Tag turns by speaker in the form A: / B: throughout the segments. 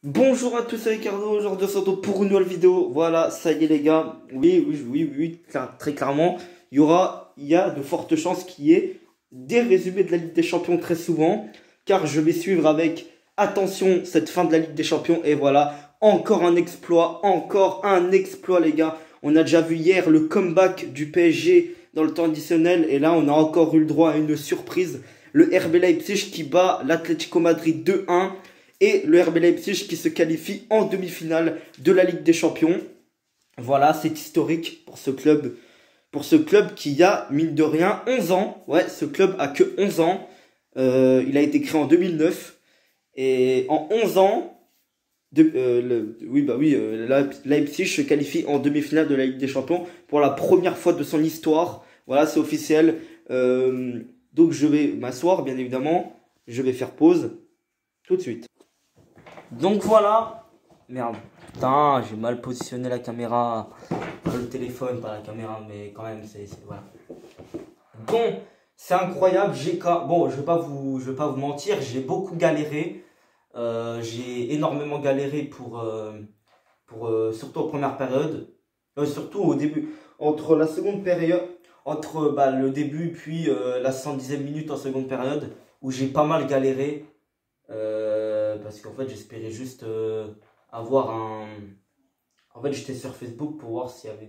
A: Bonjour à tous, c'est Ricardo, aujourd'hui on se retrouve pour une nouvelle vidéo. Voilà, ça y est les gars, oui, très clairement, il y a de fortes chances qu'il y ait des résumés de la Ligue des Champions très souvent, car je vais suivre avec attention cette fin de la Ligue des Champions, et voilà, encore un exploit les gars. On a déjà vu hier le comeback du PSG dans le temps additionnel, et là on a encore eu le droit à une surprise, le RB Leipzig qui bat l'Atlético Madrid 2-1. Et le RB Leipzig qui se qualifie en demi-finale de la Ligue des Champions. Voilà, c'est historique pour ce club. Pour ce club qui a, mine de rien, 11 ans. Ouais, ce club a que 11 ans. Il a été créé en 2009. Et en 11 ans, Leipzig se qualifie en demi-finale de la Ligue des Champions pour la première fois de son histoire. Voilà, c'est officiel. Donc je vais m'asseoir, bien évidemment. Je vais faire pause tout de suite. Donc voilà. Merde. Putain, j'ai mal positionné la caméra. Pas le téléphone, pas la caméra, mais quand même, voilà. Bon, c'est incroyable. Bon, je vais pas vous mentir, j'ai beaucoup galéré. J'ai énormément galéré surtout en première période. Surtout au début. Entre la seconde période, entre le début puis la 110e minute en seconde période, où j'ai pas mal galéré. Parce qu'en fait j'espérais juste avoir un... En fait j'étais sur Facebook pour voir s'il y avait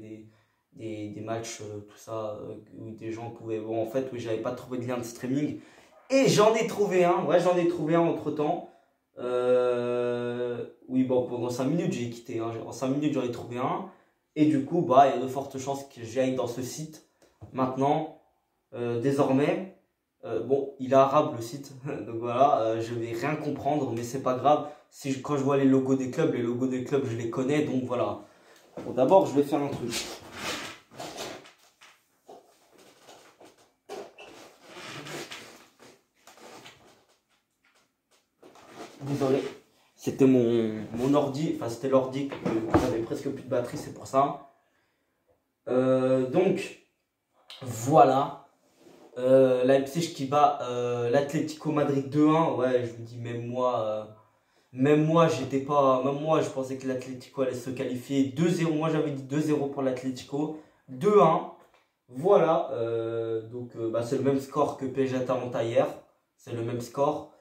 A: des matchs, tout ça, où des gens pouvaient... Bon en fait oui, j'avais pas trouvé de lien de streaming. Et j'en ai trouvé un, ouais j'en ai trouvé un entre temps. Oui bon, pendant 5 minutes j'ai quitté, hein. En 5 minutes j'en ai trouvé un. Et du coup il y a de fortes chances que j'aille dans ce site maintenant, désormais. Bon, il est arabe le site, donc voilà, je vais rien comprendre, mais c'est pas grave. Quand je vois les logos des clubs, je les connais, donc voilà. Bon, d'abord, je vais faire un truc. Désolé, c'était mon ordi, enfin c'était l'ordi qui avait presque plus de batterie, c'est pour ça. Donc, voilà. Leipzig qui bat l'Atlético Madrid 2-1. Ouais, je me dis, même moi, je pensais que l'Atlético allait se qualifier 2-0. Moi, j'avais dit 2-0 pour l'Atlético. 2-1. Voilà. C'est le même score que PSG Atalanta hier. C'est le même score.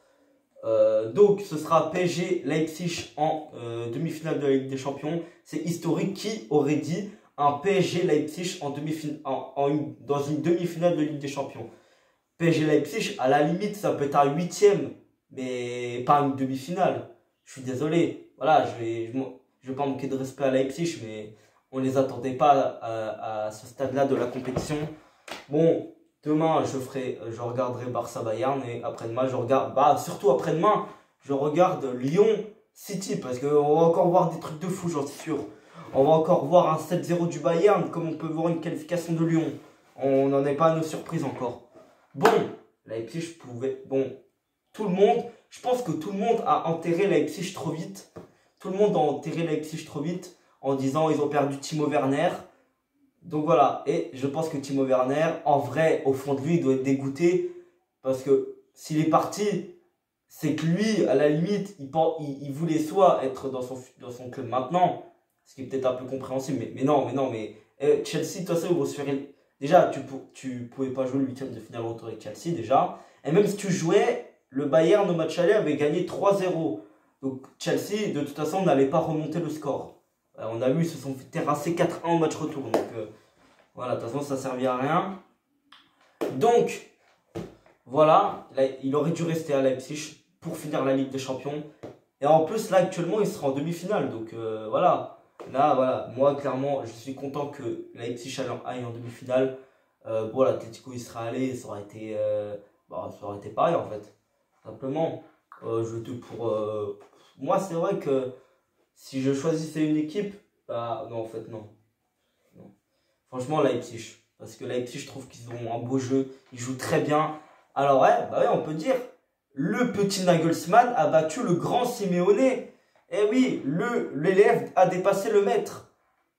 A: Donc, ce sera PSG Leipzig en demi-finale de la Ligue des Champions. C'est historique. Qui aurait dit un PSG Leipzig dans une demi-finale de Ligue des Champions? PSG Leipzig, à la limite, ça peut être un 8e, mais pas une demi-finale. Je suis désolé. Voilà, je vais pas manquer de respect à Leipzig, mais on les attendait pas à ce stade-là de la compétition. Bon, demain, je regarderai Barça-Bayern, et après-demain, surtout après-demain, je regarde Lyon-City, parce qu'on va encore voir des trucs de fou, j'en suis sûr. On va encore voir un 7-0 du Bayern, comme on peut voir une qualification de Lyon. On n'en est pas à nos surprises encore. Bon, Leipzig pouvait... Bon, je pense que tout le monde a enterré Leipzig trop vite. Tout le monde a enterré Leipzig trop vite en disant ils ont perdu Timo Werner. Donc voilà, et je pense que Timo Werner, en vrai, au fond de lui, il doit être dégoûté. Parce que s'il est parti, c'est que lui, à la limite, il voulait soit être dans son club maintenant, ce qui est peut-être un peu compréhensible, mais non, Chelsea, de toute façon, ils vont se faire... Déjà, tu pouvais pas jouer le 8e de finale retour avec Chelsea, déjà. Et même si tu jouais, le Bayern au match aller avait gagné 3-0. Donc Chelsea, de toute façon, n'allait pas remonter le score. On a vu, ils se sont fait terrasser 4-1 au match retour. Donc voilà, de toute façon, ça ne servait à rien. Donc, voilà, là, il aurait dû rester à Leipzig pour finir la Ligue des Champions. Et en plus, là, actuellement, il sera en demi-finale. Donc voilà. Là, voilà, moi, clairement, je suis content que Leipzig aille en demi-finale. Bon, l'Atlético, il serait allé, ça aurait été pareil, en fait. Simplement, moi, c'est vrai que si je choisissais une équipe, non, en fait, non. Franchement, Leipzig. Parce que Leipzig, je trouve qu'ils ont un beau jeu. Ils jouent très bien. Alors, ouais, on peut dire, le petit Nagelsmann a battu le grand Simeone. Eh oui, l'élève a dépassé le maître.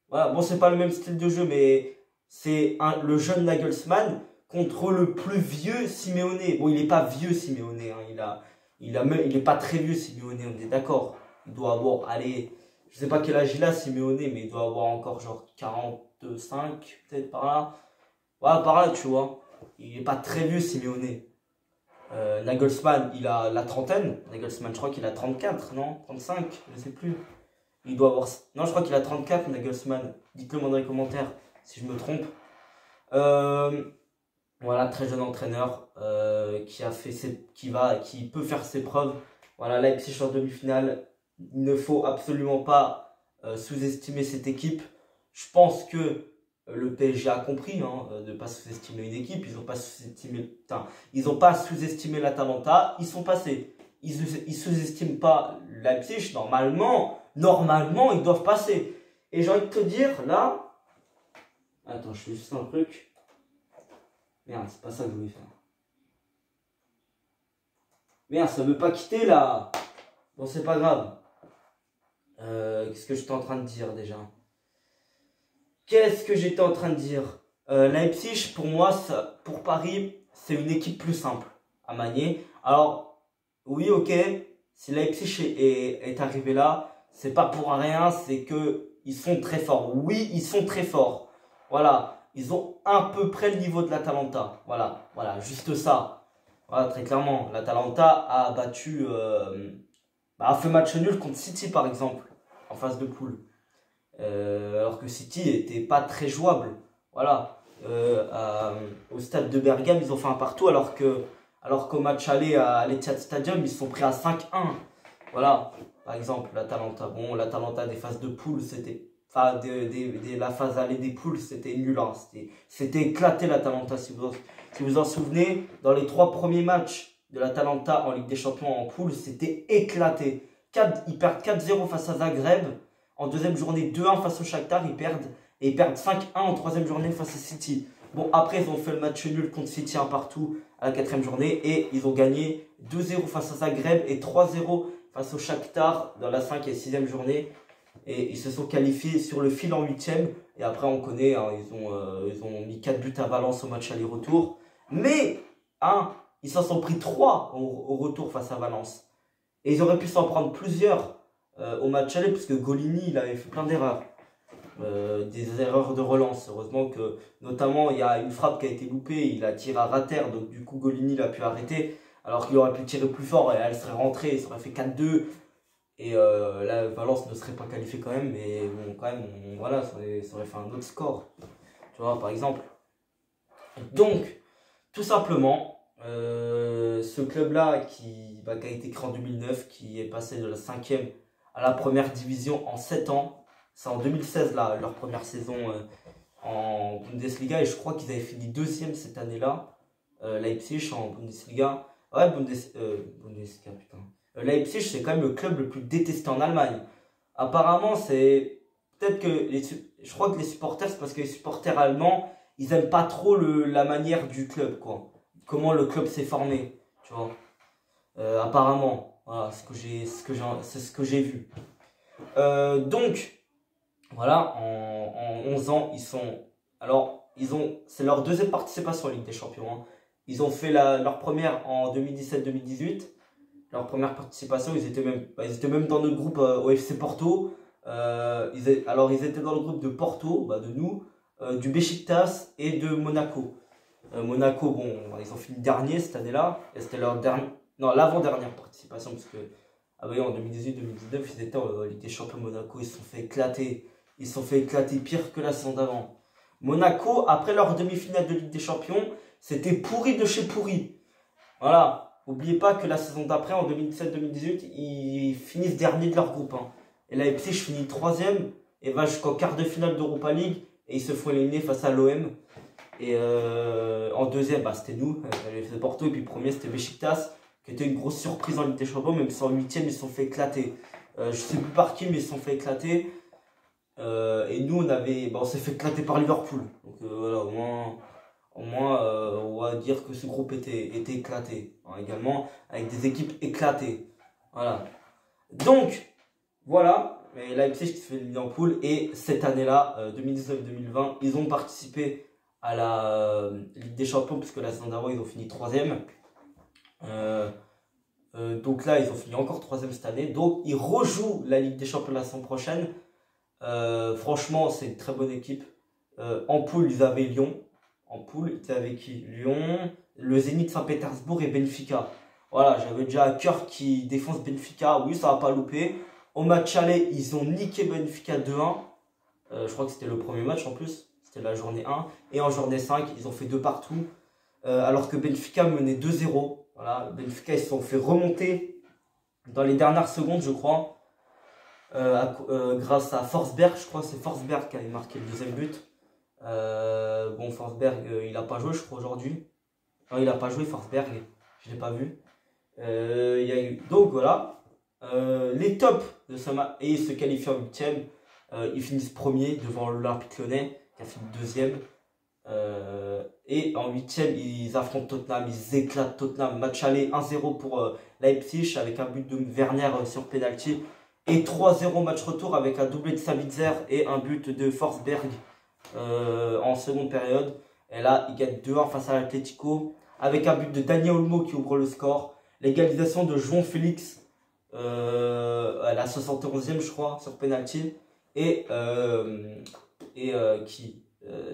A: Voilà, bon, c'est pas le même style de jeu, mais c'est le jeune Nagelsmann contre le plus vieux Simeone. Bon, il n'est pas vieux Simeone, hein, il est pas très vieux Simeone, on est d'accord. Il doit avoir, allez, je sais pas quel âge il a, Simeone, mais il doit avoir encore genre 45, peut-être par là. Voilà, par là, tu vois. Il est pas très vieux, Simeone. Nagelsmann, il a la trentaine. Nagelsmann, je crois qu'il a 34, non? 35, je sais plus. Il doit avoir. Non, je crois qu'il a 34, Nagelsmann. Dites-le moi dans les commentaires si je me trompe. Voilà, très jeune entraîneur qui peut faire ses preuves. Voilà, Leipzig en demi-finale. Il ne faut absolument pas sous-estimer cette équipe. Je pense que le PSG a compris de ne pas sous-estimer une équipe. Ils n'ont pas sous-estimé l'Atalanta. Ils sont passés. Ils ne sous-estiment pas Leipzig. Normalement, ils doivent passer. Et j'ai envie de te dire, là... Attends, je fais juste un truc. Merde, c'est pas ça que je voulais faire. Merde, ça veut pas quitter, là. Bon, c'est pas grave. Qu'est-ce que j'étais en train de dire, déjà? Leipzig, pour moi, pour Paris, c'est une équipe plus simple à manier. Alors, oui, ok, si Leipzig est arrivé là, c'est pas pour rien, c'est que ils sont très forts. Oui, ils sont très forts. Voilà, ils ont à peu près le niveau de l'Atalanta. Voilà, juste ça. Voilà, très clairement, l'Atalanta a battu, a fait match nul contre City par exemple, en phase de poule. Alors que City était pas très jouable. Voilà. Au stade de Bergame, ils ont fait un partout alors qu'au match aller à l'Etihad Stadium, ils se sont pris à 5-1. Voilà. Par exemple, l'Atalanta. Bon, l'Atalanta des phases de poule, c'était. Enfin, la phase aller des poules, c'était nul. Hein. C'était éclaté l'Atalanta. Si vous en souvenez, dans les 3 premiers matchs de l'Atalanta en Ligue des Champions en poule, c'était éclaté. Ils perdent 4-0 face à Zagreb. En deuxième journée, 2-1 face au Shakhtar, ils perdent. Et ils perdent 5-1 en troisième journée face à City. Bon, après, ils ont fait le match nul contre City un partout à la quatrième journée. Et ils ont gagné 2-0 face à Zagreb et 3-0 face au Shakhtar dans la 5e et 6e journée. Et ils se sont qualifiés sur le fil en 8e. Et après, on connaît, hein, ils ont mis 4 buts à Valence au match aller-retour. Mais, ils s'en sont pris 3 au retour face à Valence. Et ils auraient pu s'en prendre plusieurs au match aller, parce que Golini, il avait fait plein d'erreurs. Des erreurs de relance. Heureusement que, notamment, il y a une frappe qui a été loupée, il a tiré à rater, donc du coup, Golini l'a pu arrêter, alors qu'il aurait pu tirer plus fort et elle serait rentrée, ça aurait fait 4-2. Et là, Valence ne serait pas qualifié quand même, mais bon, quand même, voilà, ça aurait fait un autre score. Tu vois, par exemple. Donc, tout simplement, ce club-là qui a été créé en 2009, qui est passé de la 5e à la première division en 7 ans. C'est en 2016, là, leur première saison en Bundesliga. Et je crois qu'ils avaient fini 2e cette année-là. Leipzig en Bundesliga. Ouais, Bundesliga, putain. Leipzig, c'est quand même le club le plus détesté en Allemagne. Apparemment, c'est... Peut-être que... Je crois que les supporters, c'est parce que les supporters allemands, ils aiment pas trop la manière du club, quoi. Comment le club s'est formé, tu vois. Apparemment, voilà, c'est ce que j'ai vu. Donc, voilà, en 11 ans, c'est leur deuxième participation en Ligue des Champions. Hein. Ils ont fait leur première en 2017-2018. Leur première participation, ils étaient même dans notre groupe au FC Porto. Ils étaient dans le groupe de Porto, de nous, du Beşiktaş et de Monaco. Monaco, bon, ils ont fini dernier cette année-là. Et c'était l'avant-dernière participation, parce que en 2018-2019, ils étaient en Ligue des Champions Monaco, ils se sont fait éclater. Ils se sont fait éclater pire que la saison d'avant. Monaco, après leur demi-finale de Ligue des Champions, c'était pourri de chez pourri. Voilà. N'oubliez pas que la saison d'après, en 2017-2018, ils finissent dernier de leur groupe. Hein. Et la Leipzig finit 3e et va jusqu'en quart de finale d'Europa League. Et ils se font éliminer face à l'OM. Et en deuxième, c'était nous, le Porto. Et puis premier, c'était Beşiktaş, qui était une grosse surprise en Ligue des Champions. Même si en 8e, ils se sont fait éclater. Je sais plus par qui, mais ils se sont fait éclater. Et nous, on s'est fait éclater par Liverpool. Donc voilà, au moins, on va dire que ce groupe était éclaté. Hein, également, avec des équipes éclatées. Voilà. Donc, voilà. Et Leipzig qui se fait éliminer en poule. Et cette année-là, 2019-2020, ils ont participé à la Ligue des Champions, puisque la saison d'avant, ils ont fini 3e. Donc là, ils ont fini encore 3e cette année. Donc, ils rejouent la Ligue des Champions la saison prochaine. Franchement, c'est une très bonne équipe. En poule, ils avaient Lyon. En poule, ils avaient qui? Lyon, le Zénith Saint-Pétersbourg et Benfica. Voilà, j'avais déjà à cœur qui défonce Benfica. Oui, ça va pas louper. Au match aller, ils ont niqué Benfica 2-1. Je crois que c'était le premier match en plus. C'était la journée 1. Et en journée 5, ils ont fait 2 partout. Alors que Benfica menait 2-0. Voilà, Benfica, ils se sont fait remonter dans les dernières secondes, je crois. Grâce à Forsberg, je crois que c'est Forsberg qui avait marqué le deuxième but. Bon, Forsberg, il n'a pas joué, je crois, aujourd'hui. Non, il n'a pas joué, Forsberg. Je ne l'ai pas vu. Il y a eu... Donc, voilà. Les tops de ce match, et se qualifient en 8e. Ils finissent premier devant l'Olympique Lyonnais, qui a fini 2e. Et en 8e, ils affrontent Tottenham, ils éclatent Tottenham. Match aller 1-0 pour Leipzig avec un but de Werner sur penalty. Et 3-0 match retour avec un doublé de Sabitzer et un but de Forsberg en seconde période. Et là, ils gagnent 2-1 face à l'Atlético avec un but de Dani Olmo qui ouvre le score. L'égalisation de João Félix à la 71e, je crois, sur penalty. Et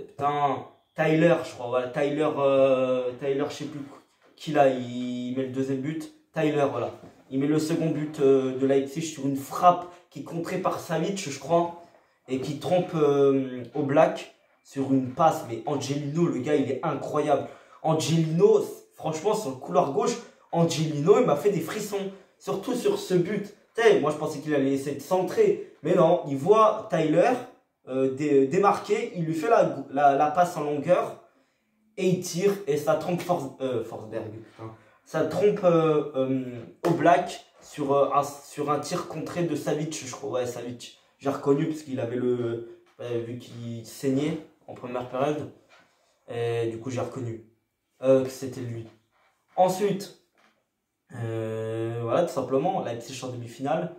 A: putain, Tyler, je crois, voilà, Tyler, je sais plus qui là, il met le deuxième but. Tyler, voilà. Il met le second but de Leipzig sur une frappe qui est contrée par Savic, je crois, et qui trompe Oblak sur une passe. Mais Angelino, le gars, il est incroyable. Angelino, franchement, sur le couloir gauche, Angelino, il m'a fait des frissons. Surtout sur ce but. Moi, je pensais qu'il allait essayer de centrer. Mais non, il voit Tyler démarqué, il lui fait la passe en longueur et il tire et ça trompe Forsberg. Putain. Ça trompe Oblak sur un tir contré de Savic, je crois. Ouais, Savic. J'ai reconnu parce qu'il avait vu qu'il saignait en première période. Et du coup, j'ai reconnu que c'était lui. Ensuite, voilà, tout simplement, Leipzig en demi-finale.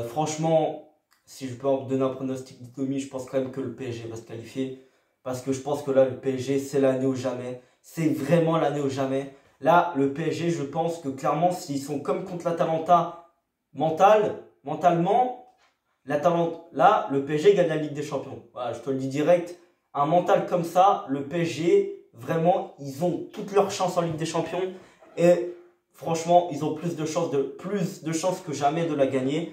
A: Franchement, si je peux en donner un pronostic d'économie, je pense quand même que le PSG va se qualifier. Parce que je pense que là, le PSG, c'est l'année ou jamais. C'est vraiment l'année ou jamais. Là, le PSG, je pense que clairement, s'ils sont comme contre l'Atalanta mentalement, là, le PSG gagne la Ligue des Champions. Voilà, je te le dis direct. Un mental comme ça, le PSG, vraiment, ils ont toutes leurs chances en Ligue des Champions. Et franchement, ils ont plus de chances que jamais de la gagner.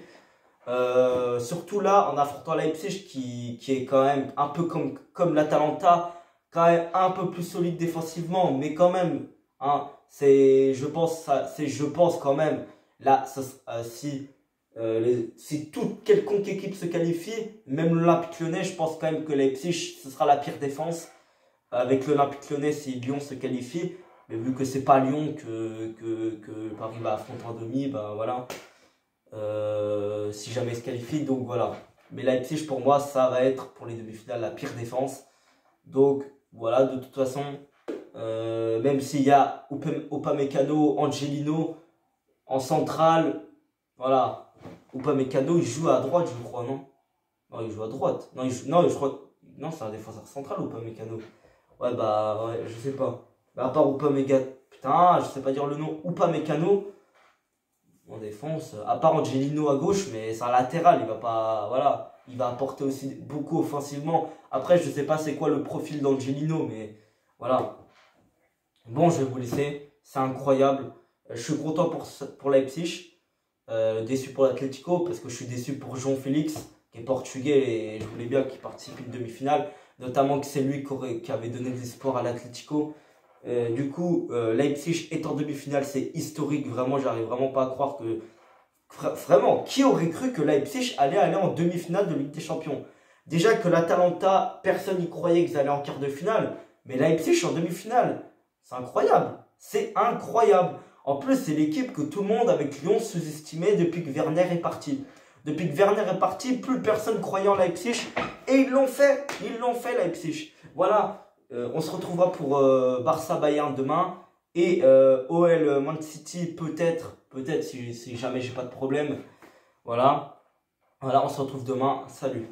A: Surtout là, en affrontant Leipzig qui est quand même un peu comme l'Atalanta, quand même un peu plus solide défensivement, mais quand même, hein, je pense quand même, là, si toute quelconque équipe se qualifie, même l'Olympique Lyonnais, je pense quand même que Leipzig, ce sera la pire défense. Avec l'Olympique Lyonnais, si Lyon se qualifie, mais vu que c'est pas Lyon que Paris va affronter en demi, ben voilà. Si jamais il se qualifie, donc voilà. Mais Leipzig, pour moi, ça va être pour les demi-finales la pire défense. Donc voilà, de toute façon, même s'il y a Upamecano, Angelino en centrale, voilà. Upamecano, il joue à droite, je crois, non? Non, il joue à droite. Non, je crois. Non, c'est un défenseur central, Upamecano. Ouais, bah, ouais, je sais pas. Bah, à part Upamecano, putain, je sais pas dire le nom, Upamecano. En défense, à part Angelino à gauche, mais c'est un latéral, il va pas, voilà, il va apporter aussi beaucoup offensivement. Après, je sais pas c'est quoi le profil d'Angelino, mais voilà. Bon, je vais vous laisser, c'est incroyable. Je suis content pour Leipzig, déçu pour l'Atlético, parce que je suis déçu pour João Félix, qui est portugais, et je voulais bien qu'il participe à une demi-finale, notamment que c'est lui qui avait donné des espoirs à l'Atlético. Du coup, Leipzig est en demi-finale, c'est historique, vraiment, j'arrive vraiment pas à croire que... Vraiment, qui aurait cru que Leipzig allait aller en demi-finale de Ligue des Champions? Déjà que l'Atalanta, personne n'y croyait qu'ils allaient en quart de finale, mais Leipzig en demi-finale, c'est incroyable, c'est incroyable. En plus, c'est l'équipe que tout le monde avec Lyon sous-estimait depuis que Werner est parti. Depuis que Werner est parti, plus personne croyait en Leipzig, et ils l'ont fait Leipzig. Voilà. On se retrouvera pour Barça Bayern demain et OL Man City peut-être si jamais j'ai pas de problème. Voilà, on se retrouve demain. Salut.